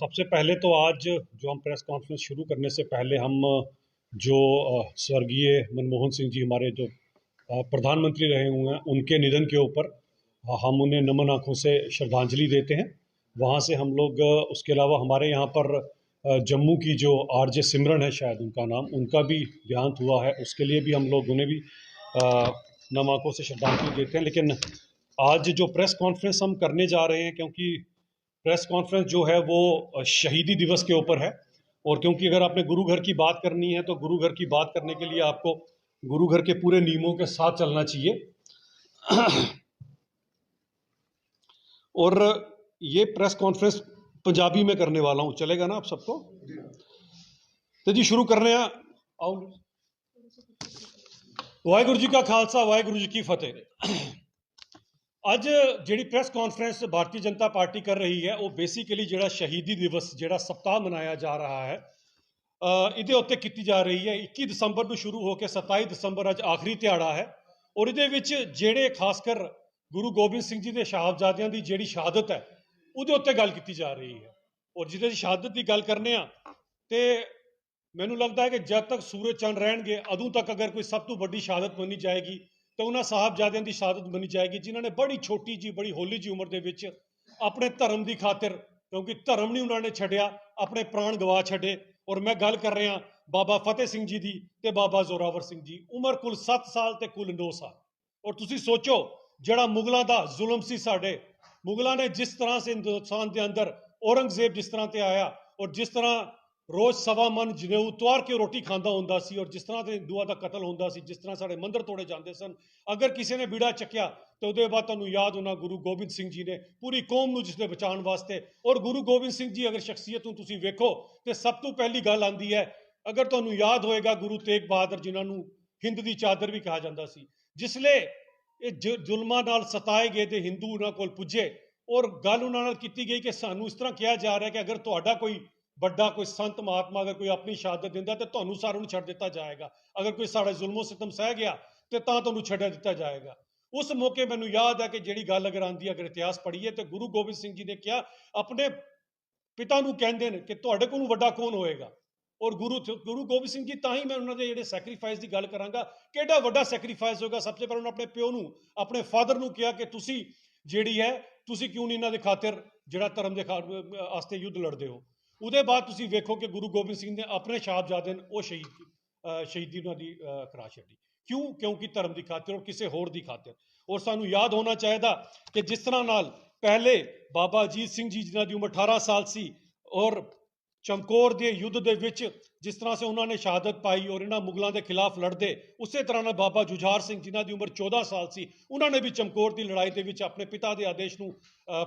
सबसे पहले तो आज जो हम प्रेस कॉन्फ्रेंस शुरू करने से पहले हम जो स्वर्गीय मनमोहन सिंह जी हमारे जो प्रधानमंत्री रहे हुए हैं उनके निधन के ऊपर हम उन्हें नमन आंखों से श्रद्धांजलि देते हैं। वहाँ से हम लोग उसके अलावा हमारे यहाँ पर जम्मू की जो आरजे सिमरन है, शायद उनका नाम, उनका भी देहांत हुआ है, उसके लिए भी हम लोग उन्हें भी नम आंखों से श्रद्धांजलि देते हैं। लेकिन आज जो प्रेस कॉन्फ्रेंस हम करने जा रहे हैं, क्योंकि प्रेस कॉन्फ्रेंस जो है वो शहीदी दिवस के ऊपर है, और क्योंकि अगर आपने गुरु घर की बात करनी है तो गुरु घर की बात करने के लिए आपको गुरु घर के पूरे नियमों के साथ चलना चाहिए। और ये प्रेस कॉन्फ्रेंस पंजाबी में करने वाला हूं, चलेगा ना आप सबको? तो जी शुरू करने आओ। वाहिगुरु जी का खालसा, वाहिगुरु जी की फतेह। ਅੱਜ ਜਿਹੜੀ press conference Bharatiya Janata party ਕਰ ਰਹੀ ਹੈ ਉਹ ਬੇਸਿਕਲੀ ਜਿਹੜਾ ਸ਼ਹੀਦੀ ਦਿਵਸ ਜਿਹੜਾ ਸਪਤਾਹ ਮਨਾਇਆ ਜਾ ਰਿਹਾ ਹੈ ਇਹਦੇ ਉੱਤੇ ਕੀਤੀ ਜਾ ਰਹੀ ਹੈ। 21 ਦਸੰਬਰ ਨੂੰ ਸ਼ੁਰੂ ਹੋ ਕੇ 27 ਦਸੰਬਰ ਅੱਜ ਆਖਰੀ ਦਿਹਾੜਾ ਹੈ, ਔਰ ਇਹਦੇ ਵਿੱਚ ਜਿਹੜੇ ਖਾਸ ਕਰ ਗੁਰੂ ਗੋਬਿੰਦ ਸਿੰਘ ਜੀ ਦੇ ਸਾਹਿਬਜ਼ਾਦਿਆਂ ਦੀ ਜਿਹੜੀ ਸ਼ਹਾਦਤ ਹੈ ਉਹਦੇ ਉੱਤੇ ਗੱਲ ਕੀਤੀ ਜਾ ਰਹੀ ਹੈ। ਔਰ ਜਿਹਦੇ ਦੀ ਸ਼ਹਾਦਤ ਦੀ ਗੱਲ ਕਰਨੇ ਆ ਤੇ ਮੈਨੂੰ ਲੱਗਦਾ ਹੈ ਕਿ ਜਦ ਤੱਕ ਸੂਰਜ ਚੰਦ ਰਹਿਣਗੇ ਉਦੋਂ ਤੱਕ ਅਗਰ ਕੋਈ ਸਭ ਤੋਂ ਵੱਡੀ ਸ਼ਹਾਦਤ ਮੰਨੀ ਜਾਏਗੀ तो उन्होंने साहबजादियों की शहादत बनी जाएगी जिन्होंने बड़ी छोटी जी बड़ी होली जी उम्र के अपने धर्म की खातिर, क्योंकि धर्म नहीं उन्होंने छड्या, अपने प्राण गवा छड्डे। और मैं गल कर रहा बाबा फतेह सिंह जी की ते बाबा जोरावर सिंह जी, उम्र कुल 7 साल ते कुल 9 साल। और तुसी सोचो जड़ा मुगलों का जुल्म सी साडे, मुगलों ने जिस तरह से हिंदुस्तान के अंदर औरंगजेब जिस तरह से आया और जिस तरह रोज सवा मन जनेऊ तुआर के रोटी खाता होंदा सी, और जिस तरह से हिंदुओं का कतल होंदा सी, जिस तरह साढ़े मंदिर तोड़े जाते सन, अगर किसी ने बीड़ा चक्या तो उसके बाद तुहानूं याद होना गुरु गोबिंद सिंह जी ने पूरी कौम नूं जिसने बचाने वास्ते। और गुरु गोबिंद सिंह जी अगर शख्सियत नूं तुसीं वेखो तो सब तो पहली गल आंदी है, अगर तुहानूं याद होएगा गुरु तेग बहादुर जिन्होंने हिंद की चादर भी कहा जाता सी, जिसले ये जुल्मां नाल सताए गए तो हिंदू उन्हां कोल पुजे और गल उन्हां नाल कीती गई कि सानूं इस तरह कहा जा रहा है कि अगर तुहाडा कोई बड़ा कोई संत महात्मा अगर कोई अपनी शहादत दिंदा तो तुहानूं सारों नूं छड्ड दिता जाएगा, अगर कोई साढ़े जुल्मों सितम सह गया तो तुहानूं छड्ड दिता जाएगा। उस मौके मैनूं याद है कि जिहड़ी गल अगर आंदी अगर इतिहास पढ़ीए तो गुरु गोबिंद सिंह जी ने कहा अपने पिता नूं कहंदे ने कि तुहाडे कोलों वड्डा कौन होएगा। और गुरु गोबिंद सिंह जी तां ही मैं उन्होंने जिहड़े सैक्रीफाइस की गल करांगा किहड़ा वड्डा सैक्रीफाइस होगा। सबसे पहले उन्होंने अपने प्यो नूं अपने फादर नूं कहा कि तुसीं जिहड़ी है तुसीं क्यों नहीं इन्हां दे खातिर जिहड़ा धर्म दे वास्ते युद्ध लड़दे हो। उसके बाद तुसीं वेखो कि गुरु गोबिंद सिंह ने अपने साहबजादे वो शहीदी उन्होंने करा छड्डी, क्यों? क्योंकि धर्म की खातिर और किसी होर की खातिर। और सानूं याद होना चाहिए कि जिस तरह नाल पहले बाबा अजीत सिंह जी जिन्हां दी उम्र 18 साल सी और चमकौर के युद्ध के विच जिस तरह से उन्होंने शहादत पाई और इन्होंने मुगलों के खिलाफ लड़ते, उस तरह बाबा जुझार सिंह जिन्हां दी उम्र 14 साल सी, उन्होंने भी चमकौर की लड़ाई के विच अपने पिता के आदेश नूं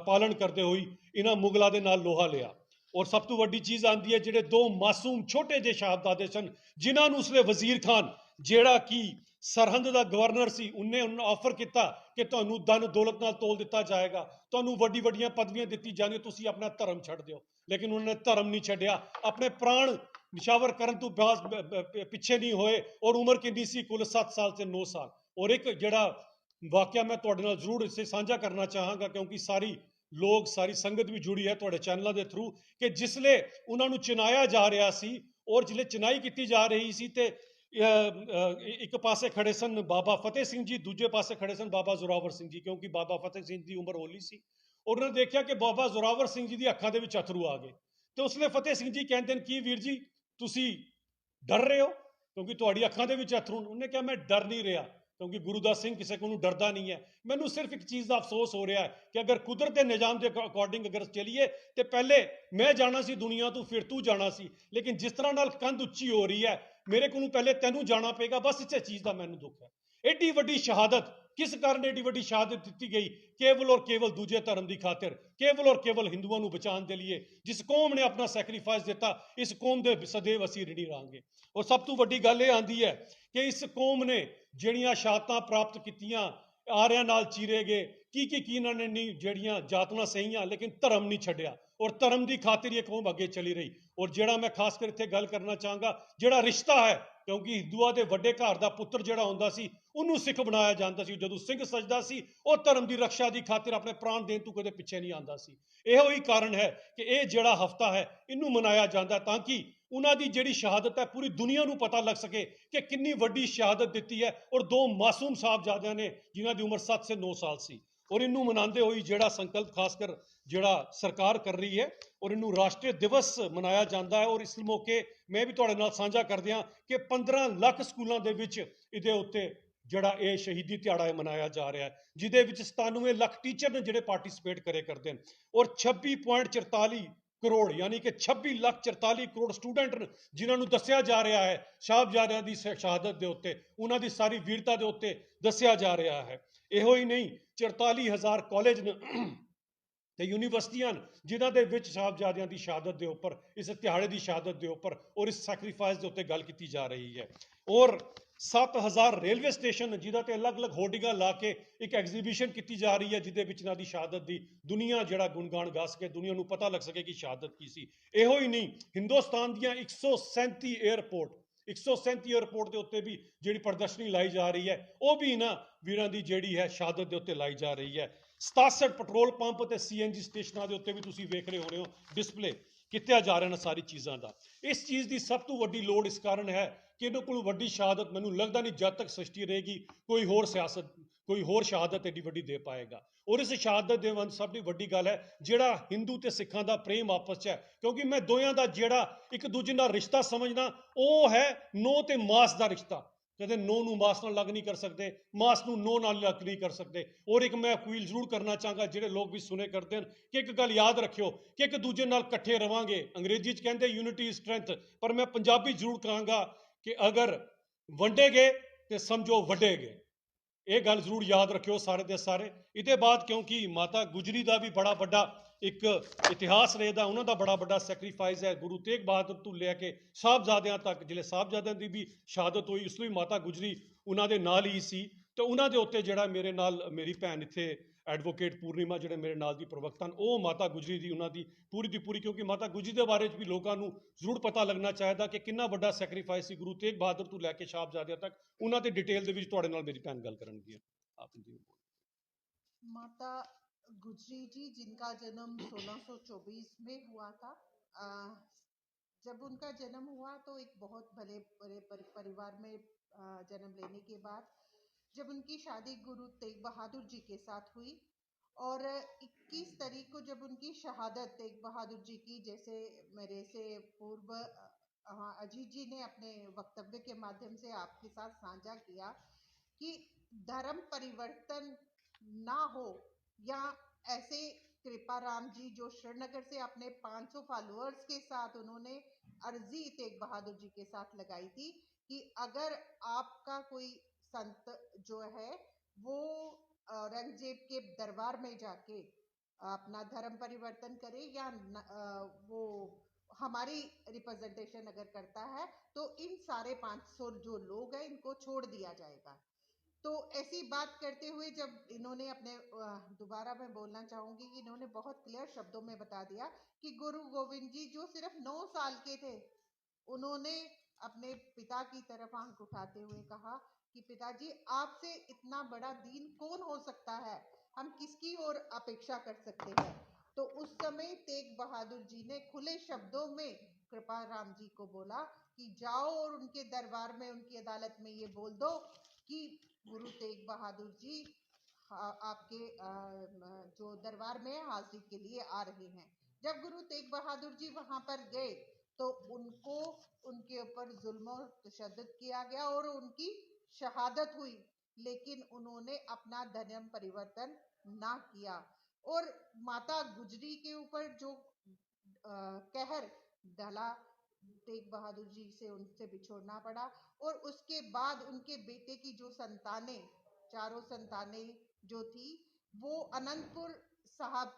पालन करते हुए इन्हां मुगलों के नाल लोहा लिया। और सब तो वड्डी चीज़ आती है जिहड़े दो मासूम छोटे जे शहाबजादे सन जिन्होंने उसले वजीर खान जिहड़ा कि सरहंद का गवर्नर सी, उन्हें उन्हें ऑफर किया कि तुहानूं धन दौलत नाल तोल दिता जाएगा, तुहानूं वड्डी वड्डियां पदवियां दित्ती जानियां, तुसीं अपना धर्म छड्ड दिओ। लेकिन उन्होंने धर्म नहीं छड्डिया, अपने प्राण निशावर करन तो पिछे नहीं होए। और उम्र कितनी सी? कुल 7 साल से 9 साल। और एक जिहड़ा वाकया मैं तुहाडे नाल जरूर इसे साझा करना चाहांगा क्योंकि सारी लोग सारी संगत भी जुड़ी है तुहाडे चैनलों के थ्रू, कि जिसले उन्होंने चिनाया जा रहा सी और जिसले चिनाई की जा रही सी ते एक पासे खड़े सन बाबा फतेह सिंह जी, दूजे पासे खड़े सन बाबा जोरावर सिंह जी, क्योंकि बाबा फतेह सिंह की उम्र होली सी। और उन्होंने देखा कि बाबा जोरावर सिंह जी की अखां दे विच अथरू आ गए। तो उसने फतेह सिंह जी कहते हैं कि वीर जी तुसी डर रहे हो क्योंकि तुहाडी अखां दे विच अथरू। उन्हें कहा मैं डर नहीं रहा क्योंकि गुरुदास सिंह किसी को डरदा नहीं है। मैनू सिर्फ एक चीज़ का अफसोस हो रहा है कि अगर कुदरत के निजाम के अकॉर्डिंग अगर चलीए तो पहले मैं जाना सी दुनिया तो फिर तू जाना सी, लेकिन जिस तरह नाल कंध उच्ची हो रही है मेरे को पहले तेनू जाना पेगा। बस इस चीज़ का मैनू दुख है। एडी वड्डी शहादत किस कारण एडी वड्डी शहादत दी गई? केवल और केवल दूजे धर्म की खातिर, केवल और केवल हिंदुओं को बचाने के लिए। जिस कौम ने अपना सैक्रीफाइस दिता इस कौम के सदैव असीं ऋणी रहांगे। और सब तो वड्डी गल यह आंदी है कि इस कौम ने जिहड़ियां शहादतां प्राप्त कीतियां आरियां नाल चीरे गए की इन्होंने नहीं जड़ियां जातना सहियां, लेकिन धर्म नहीं छड्डिया और धर्म की खातिर ये कौम अगे चली रही। और जिहड़ा मैं खास कर इत्थे गल करना चाहांगा जिहड़ा रिश्ता है ਕਿਉਂਕਿ ਹਿੰਦੂਆਂ ਦੇ ਵੱਡੇ ਘਰ ਦਾ ਪੁੱਤਰ ਜਿਹੜਾ ਹੁੰਦਾ ਸੀ ਉਹਨੂੰ ਸਿੱਖ ਬਣਾਇਆ ਜਾਂਦਾ ਸੀ। ਜਦੋਂ ਸਿੰਘ ਸਜਦਾ ਸੀ ਉਹ ਧਰਮ ਦੀ ਰੱਖਿਆ ਦੀ ਖਾਤਰ ਆਪਣੇ ਪ੍ਰਾਣ ਦੇਣ ਤੋਂ ਕਦੇ ਪਿੱਛੇ ਨਹੀਂ ਆਉਂਦਾ ਸੀ। ਇਹੋ ਹੀ ਕਾਰਨ ਹੈ ਕਿ ਇਹ ਜਿਹੜਾ ਹਫਤਾ ਹੈ ਇਹਨੂੰ ਮਨਾਇਆ ਜਾਂਦਾ ਤਾਂ ਕਿ ਉਹਨਾਂ ਦੀ ਜਿਹੜੀ ਸ਼ਹਾਦਤ ਹੈ ਪੂਰੀ ਦੁਨੀਆ ਨੂੰ ਪਤਾ ਲੱਗ ਸਕੇ ਕਿ ਕਿੰਨੀ ਵੱਡੀ ਸ਼ਹਾਦਤ ਦਿੱਤੀ ਹੈ। ਔਰ ਦੋ ਮਾਸੂਮ ਸਾਹਿਬਜ਼ਾਦਿਆਂ ਨੇ ਜਿਨ੍ਹਾਂ ਦੀ ਉਮਰ 7 ਸੇ 9 ਸਾਲ ਸੀ। ਔਰ ਇਹਨੂੰ ਮਨਾਉਂਦੇ ਹੋਏ ਜਿਹੜਾ ਸੰਕਲਪ ਖਾਸ ਕਰ ਜਿਹੜਾ ਸਰਕਾਰ ਕਰ ਰਹੀ ਹੈ ਔਰ ਇਹਨੂੰ ਰਾਸ਼ਟਰੀ ਦਿਵਸ ਮਨਾਇਆ ਜਾਂਦਾ ਹੈ। ਔਰ ਇਸ ਮੌਕੇ ਮੈਂ ਵੀ ਤੁਹਾਡੇ ਨਾਲ ਸਾਂਝਾ ਕਰ ਦਿਆਂ ਕਿ 15 ਲੱਖ ਸਕੂਲਾਂ ਦੇ ਵਿੱਚ ਇਹਦੇ ਉੱਤੇ ਜਿਹੜਾ ਇਹ ਸ਼ਹੀਦੀ ਦਿਹਾੜਾ ਮਨਾਇਆ ਜਾ ਰਿਹਾ ਹੈ, ਜਿਹਦੇ ਵਿੱਚ 97 ਲੱਖ ਟੀਚਰ ਨੇ ਜਿਹੜੇ ਪਾਰਟਿਸਿਪੇਟ ਕਰੇ ਕਰਦੇ ਨੇ। ਔਰ 26.44 ਕਰੋੜ ਯਾਨੀ ਕਿ 26 ਲੱਖ 44 ਕਰੋੜ ਸਟੂਡੈਂਟ ਜਿਨ੍ਹਾਂ ਨੂੰ ਦੱਸਿਆ ਜਾ ਰਿਹਾ ਹੈ ਸਾਹਿਬਜ਼ਾਦਿਆਂ ਦੀ ਸ਼ਹਾਦਤ ਦੇ ਉੱਤੇ, ਉਹਨਾਂ ਦੀ ਸਾਰੀ ਵੀਰਤਾ ਦੇ ਉੱਤੇ ਦੱਸਿਆ ਜਾ ਰਿਹਾ ਹੈ। ਇਹੋ ਹੀ ਨਹੀਂ, 44,000 ਕਾਲਜ ਨੇ ਤੇ ਯੂਨੀਵਰਸਿਟੀਆਂ ਜਿਨ੍ਹਾਂ ਦੇ ਵਿੱਚ ਸਾਹਿਬਜ਼ਾਦਿਆਂ ਦੀ ਸ਼ਹਾਦਤ ਦੇ ਉੱਪਰ, ਇਸ ਦਿਹਾੜੇ ਦੀ ਸ਼ਹਾਦਤ ਦੇ ਉੱਪਰ ਔਰ ਇਸ ਸੈਕਰੀਫਾਈਸ ਦੇ ਉੱਤੇ ਗੱਲ ਕੀਤੀ ਜਾ ਰਹੀ ਹੈ। ਔਰ 7,000 ਰੇਲਵੇ ਸਟੇਸ਼ਨ ਜਿਹਦਾ ਤੇ ਅਲੱਗ-ਅਲੱਗ ਹੋਰਡਿੰਗਾਂ ਲਾ ਕੇ ਇੱਕ ਐਗਜ਼ੀਬਿਸ਼ਨ ਕੀਤੀ ਜਾ ਰਹੀ ਹੈ, ਜਿਹਦੇ ਵਿੱਚ ਇਹਨਾਂ ਦੀ ਸ਼ਹਾਦਤ ਦੀ ਦੁਨੀਆ ਜਿਹੜਾ ਗੁਣਗਾਨ ਗਾ ਸਕੇ, ਦੁਨੀਆ ਨੂੰ ਪਤਾ ਲੱਗ ਸਕੇ ਕਿ ਸ਼ਹਾਦਤ ਕੀ ਸੀ। ਇਹੋ ਹੀ ਨਹੀਂ, ਹਿੰਦੁਸਤਾਨ ਦੀਆਂ 137 에ਅਰਪੋਰਟ ਦੇ ਉੱਤੇ ਵੀ ਜਿਹੜੀ ਪ੍ਰਦਰਸ਼ਨੀ ਲਾਈ ਜਾ ਰਹੀ ਹੈ ਉਹ ਵੀ ਇਹਨਾਂ ਵੀਰਾਂ ਦੀ ਜਿਹੜੀ ਹੈ ਸ਼ਹਾਦਤ ਦੇ ਉੱਤੇ ਲਾਈ ਜਾ ਰਹੀ ਹੈ। 67 ਪੈਟਰੋਲ ਪੰਪ ਤੇ CNG ਸਟੇਸ਼ਨਾਂ ਦੇ ਉੱਤੇ ਵੀ ਤੁਸੀਂ ਵੇਖ ਰਹੇ ਹੋਣੇ ਹੋ ਡਿਸਪਲੇ ਕੀਤਾ ਜਾ ਰਿਹਾ ਨਾ ਸਾਰੀ ਚੀਜ਼ਾਂ ਦਾ। ਇਸ ਚੀਜ਼ ਦੀ ਸਭ ਤੋਂ ਵੱਡੀ ਲੋੜ ਇਸ ਕਾਰਨ ਹੈ ਕਿ ਇਹਨਾਂ ਕੋਲ ਵੱਡੀ ਸ਼ਹਾਦਤ ਮੈਨੂੰ ਲੱਗਦਾ ਨਹੀਂ ਜਦ ਤੱਕ ਸ੍ਰਿਸ਼ਟੀ ਰਹੇਗੀ ਕੋਈ ਹੋਰ ਸ਼ਹਾਦਤ ਏਡੀ ਵੱਡੀ ਦੇ ਪਾਏਗਾ। ਔਰ ਇਸ ਸ਼ਹਾਦਤ ਦੇ ਵਿੱਚ ਸਭ ਤੋਂ ਵੱਡੀ ਗੱਲ ਹੈ ਜਿਹੜਾ ਹਿੰਦੂ ਤੇ ਸਿੱਖਾਂ ਦਾ ਪ੍ਰੇਮ ਆਪਸ 'ਚ ਹੈ, ਕਿਉਂਕਿ ਮੈਂ ਦੋਹਾਂ ਦਾ ਜਿਹੜਾ ਇੱਕ ਦੂਜੇ ਨਾਲ ਰਿਸ਼ਤਾ ਸਮਝਦਾ ਉਹ ਹੈ ਨੋ ਤੇ ਮਾਸ ਦਾ ਰਿਸ਼ਤਾ। ਕਦੇ ਨੋ ਨੂੰ ਮਾਸ ਨਾਲ ਲੱਗ ਨਹੀਂ ਕਰ ਸਕਦੇ, ਮਾਸ ਨੂੰ ਨੋ ਨਾਲ ਲੱਗ ਨਹੀਂ ਕਰ ਸਕਦੇ। ਔਰ ਇੱਕ ਮੈਂ ਅਪੀਲ ਜ਼ਰੂਰ ਕਰਨਾ ਚਾਹਾਂਗਾ ਜਿਹੜੇ ਲੋਕ ਵੀ ਸੁਣੇ ਕਰਦੇ ਹਨ ਕਿ ਇੱਕ ਗੱਲ ਯਾਦ ਰੱਖਿਓ ਕਿ ਇੱਕ ਦੂਜੇ ਨਾਲ ਇਕੱਠੇ ਰਵਾਂਗੇ। ਅੰਗਰੇਜ਼ੀ 'ਚ ਕਹਿੰਦੇ ਯੂਨਿਟੀ ਇਜ਼ ਸਟਰੈਂਥ, ਪਰ ਮੈਂ ਪੰਜਾਬੀ ਜ਼ਰੂਰ ਕਹਾਂਗਾ ਕਿ ਅਗਰ ਵੰਡੇ ਗਏ ਤੇ ਸਮਝੋ ਵੱਡੇ ਗਏ। ਇਹ ਗੱਲ ਜ਼ਰੂਰ ਯਾਦ ਰੱਖਿਓ ਸਾਰੇ ਦੇ ਸਾਰੇ। ਇਹਦੇ ਬਾਅਦ ਕਿਉਂਕਿ ਮਾਤਾ ਗੁਜਰੀ ਦਾ ਵੀ ਬੜਾ ਵੱਡਾ ਇੱਕ ਇਤਿਹਾਸ ਰਹੇਦਾ, ਉਹਨਾਂ ਦਾ ਬੜਾ ਵੱਡਾ ਸੈਕਰੀਫਾਈਸ ਹੈ ਗੁਰੂ ਤੇਗ ਬਹਾਦਰ ਤੋਂ ਲੈ ਕੇ ਸਾਹਿਬਜ਼ਾਦਿਆਂ ਤੱਕ। ਜਿਹੜੇ ਸਾਹਿਬਜ਼ਾਦਿਆਂ ਦੀ ਵੀ ਸ਼ਹਾਦਤ ਹੋਈ ਉਸ ਲਈ ਮਾਤਾ ਗੁਜਰੀ ਉਹਨਾਂ ਦੇ ਨਾਲ ਹੀ ਸੀ। ਤੇ ਉਹਨਾਂ ਦੇ ਉੱਤੇ ਜਿਹੜਾ ਮੇਰੇ ਨਾਲ ਮੇਰੀ ਭੈਣ ਇੱਥੇ ਐਡਵੋਕੇਟ ਪੂਰਨਿਮਾ ਜਿਹੜੇ ਮੇਰੇ ਨਾਲ ਦੀ ਪ੍ਰਵਕਤਾ ਹਨ, ਉਹ ਮਾਤਾ ਗੁਜਰੀ ਦੀ ਉਹਨਾਂ ਦੀ ਪੂਰੀ ਕਿਉਂਕਿ ਮਾਤਾ ਗੁਜਰੀ ਦੇ ਬਾਰੇ 'ਚ ਵੀ ਲੋਕਾਂ ਨੂੰ ਜ਼ਰੂਰ ਪਤਾ ਲੱਗਣਾ ਚਾਹੀਦਾ ਕਿ ਕਿੰਨਾ ਵੱਡਾ ਸੈਕਰੀਫਾਈਸ ਸੀ ਗੁਰੂ ਤੇਗ ਬਹਾਦਰ ਤੋਂ ਲੈ ਕੇ ਸਾਹਿਬਜ਼ਾਦਿਆਂ ਤੱਕ। ਉਹਨਾਂ ਦੇ ਡਿਟੇਲ ਦੇ ਵਿੱਚ ਤੁਹਾਡੇ ਨਾਲ ਮੇਰੀ ਭੈਣ ਗੱਲ ਕਰਨਗੀ। ਆਪ ਜੀ माता गुजरी जी जिनका जन्म 1624 में हुआ था। जब उनका जन्म हुआ तो एक बहुत भले बड़े परिवार में जन्म लेने के बाद जब उनकी शादी गुरु तेग बहादुर जी के साथ हुई और 21 तारीख को जब उनकी शहादत तेग बहादुर जी की, जैसे मेरे से पूर्व अजीत जी ने अपने वक्तव्य के माध्यम से आपके साथ साझा किया कि धर्म परिवर्तन ना हो, या ऐसे कृपाराम जी जो श्रीनगर से अपने 500 फॉलोअर्स के साथ उन्होंने अर्जी तेग बहादुर जी के साथ लगाई थी कि अगर आपका कोई संत जो है वो औरंगजेब के दरबार में जाके अपना धर्म परिवर्तन करे या वो हमारी रिप्रेजेंटेशन अगर करता है तो इन सारे 500 जो लोग हैं इनको छोड़ दिया जाएगा। तो ऐसी बात करते हुए जब इन्होंने अपने दोबारा मैं बोलना चाहूंगी कि इन्होंने बहुत क्लियर शब्दों में बता दिया कि गुरु गोविंद जी जो सिर्फ 9 साल के थे, उन्होंने अपने पिता की तरफ आंख उठाते हुए कहा कि पिताजी आपसे इतना बड़ा दीन कौन हो सकता है, हम किसकी ओर अपेक्षा कर सकते हैं। तो उस समय तेग बहादुर जी ने खुले शब्दों में कृपाराम जी को बोला कि जाओ और उनके दरबार में उनकी अदालत में ये बोल दो कि गुरु तेग बहादुर जी आपके जो दरबार में हाजिरी के लिए आ रहे हैं। जब गुरु तेग बहादुर जी वहां पर गए तो उनको उनके ऊपर जुल्म और तशद्दुद किया गया और उनकी शहादत हुई, लेकिन उन्होंने अपना धर्म परिवर्तन ना किया। और माता गुजरी के ऊपर जो कहर डला, तेग बहादुर जी से उनसे बिछोड़ना पड़ा और उसके बाद उनके बेटे की जो संतानें, चारों संतानें जो थी, वो अनंतपुर साहब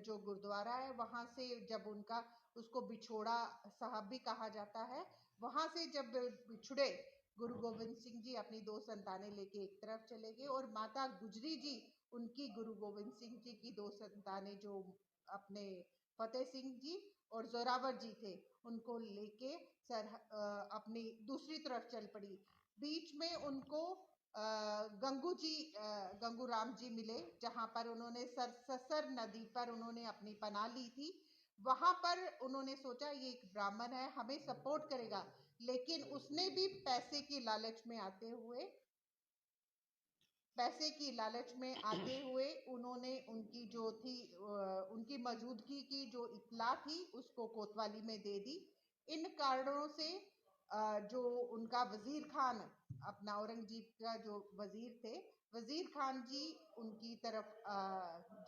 जो गुरुद्वारा है वहां से जब उनका उसको बिछोड़ा साहब भी कहा जाता है, वहां से जब बिछुड़े गुरु गोविंद सिंह जी अपनी 2 संतानें लेके एक तरफ चले गए और माता गुजरी जी उनकी गुरु गोविंद सिंह जी की 2 संतानें जो अपने फतेह सिंह जी और जोरावर जी थे, उनको लेके अपनी दूसरी तरफ चल पड़ी। बीच में उनको गंगू राम जी मिले, जहां पर उन्होंने ससर नदी पर उन्होंने अपनी पनाह ली थी। वहां पर उन्होंने सोचा ये एक ब्राह्मण है, हमें सपोर्ट करेगा, लेकिन उसने भी पैसे की लालच में आते हुए उन्होंने उनकी जो थी उनकी मौजूदगी की जो इत्तला थी उसको कोतवाली में दे दी। इन कारणों से जो उनका वजीर खान, अपना औरंगजेब का जो वजीर थे, वजीर खान जी उनकी तरफ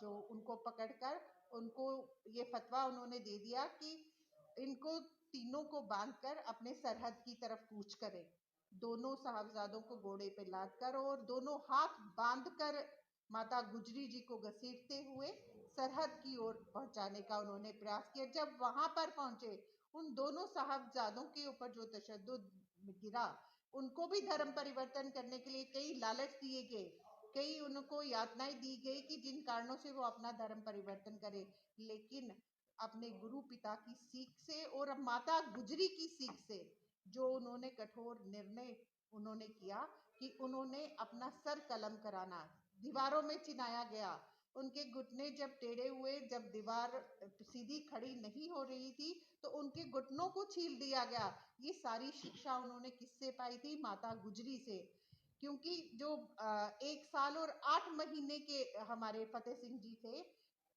जो उनको पकड़कर उनको ये फतवा उन्होंने दे दिया कि इनको तीनों को बांधकर अपने सरहद की तरफ कूच करें। दोनों साहबजादों को घोड़े पे लाद कर और दोनों हाथ बांधकर माता गुजरी जी को घसीटते हुए सरहद की ओर पहुंचाने का उन्होंने प्रयास किया। जब वहां पर पहुंचे, उन दोनों साहबजादों के ऊपर जो तशद्दुद गिरा, उनको भी धर्म परिवर्तन करने के लिए कई लालच दिए गए, कई उनको यातनाएं दी गई कि जिन कारणों से वो अपना धर्म परिवर्तन करे। लेकिन अपने गुरु पिता की सीख से और माता गुजरी की सीख से जो उन्होंने कठोर निर्णय उन्होंने किया कि उन्होंने अपना सर कलम कराना दीवारों में चिनाया गया। उनके घुटने जब टेढ़े हुए, जब दीवार सीधी खड़ी नहीं हो रही थी, तो उनके घुटनों को छील दिया गया। ये सारी शिक्षा उन्होंने किससे पाई थी? माता गुजरी से। क्योंकि जो 1 साल और 8 महीने के हमारे फतेह सिंह जी थे,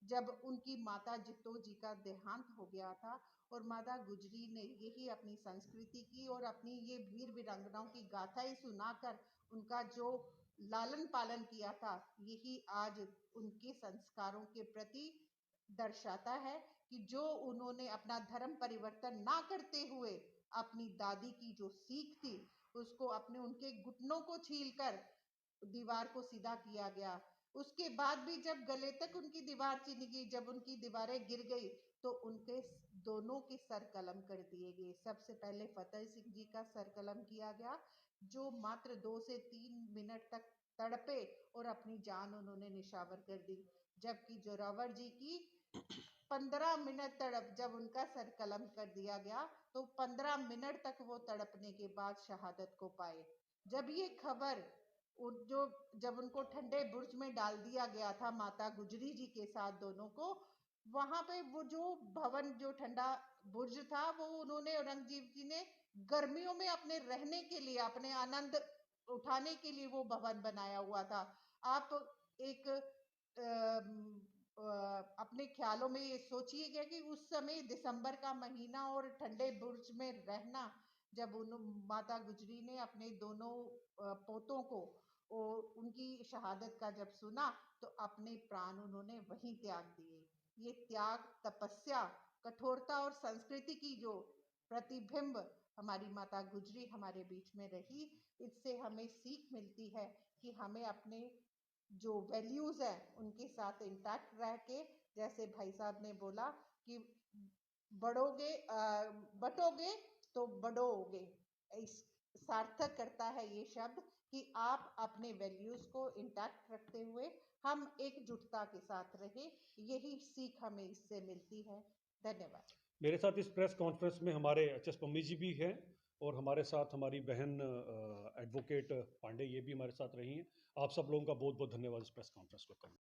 जब उनकी माता जित्तो जी का देहांत हो गया था, और माता गुजरी ने यही अपनी संस्कृति की और अपनी ये वीर वीरांगनाओं की गाथाएं सुनाकर उनका जो लालन पालन किया था, यही आज उनके संस्कारों के प्रति दर्शाता है कि जो उन्होंने अपना धर्म परिवर्तन ना करते हुए अपनी दादी की जो सीख थी उसको अपने उनके घुटनों को छीलकर दीवार को सीधा किया गया। उसके बाद भी जब गले तक उनकी दीवार चीनी गई, जब उनकी दीवारें गिर गई, तो उनके दोनों के सर कलम कर दिए गए। सबसे पहले फतेह सिंह जी का सर कलम किया गया, जो मात्र 2 से 3 मिनट तक तड़पे और अपनी जान उन्होंने निशावर कर दी। जबकि जोरावर जी की 15 मिनट तड़प, जब उनका सर कलम कर दिया गया तो 15 मिनट तक वो तड़पने के बाद शहादत को पाए। जब ये खबर जो जब उनको ठंडे बुर्ज में डाल दिया गया था माता गुजरी जी के साथ दोनों को, वहां पे वो जो भवन, जो ठंडा बुर्ज था, वो उन्होंने औरंगजेब जी ने गर्मियों में अपने रहने के लिए, अपने आनंद उठाने के लिए वो भवन बनाया हुआ था। आप एक अपने ख्यालों में ये सोचिएगा कि उस समय दिसंबर का महीना और ठंडे बुर्ज में रहना, जब उन माता गुजरी ने अपने दोनों पोतों को और उनकी शहादत का जब सुना, तो अपने प्राण उन्होंने वहीं त्याग दिए। ये त्याग, तपस्या, कठोरता और संस्कृति की जो प्रतिबिंब हमारी माता गुजरी हमारे बीच में रही, इससे हमें सीख मिलती है कि हमें अपने जो वैल्यूज है उनके साथ इंटैक्ट रह के, जैसे भाई साहब ने बोला कि बटोगे तो बड़ोगे, इस सार्थक करता है ये शब्द कि आप अपने वैल्यूज को इंटैक्ट रखते हुए हम एकजुटता के साथ रहे। यही सीख हमें इससे मिलती है। धन्यवाद। मेरे साथ इस प्रेस कॉन्फ्रेंस में हमारे एच.एस. पम्मी जी भी हैं, और हमारे साथ हमारी बहन एडवोकेट पांडे, ये भी हमारे साथ रही हैं। आप सब लोगों का बहुत बहुत धन्यवाद इस प्रेस कॉन्फ्रेंस को करने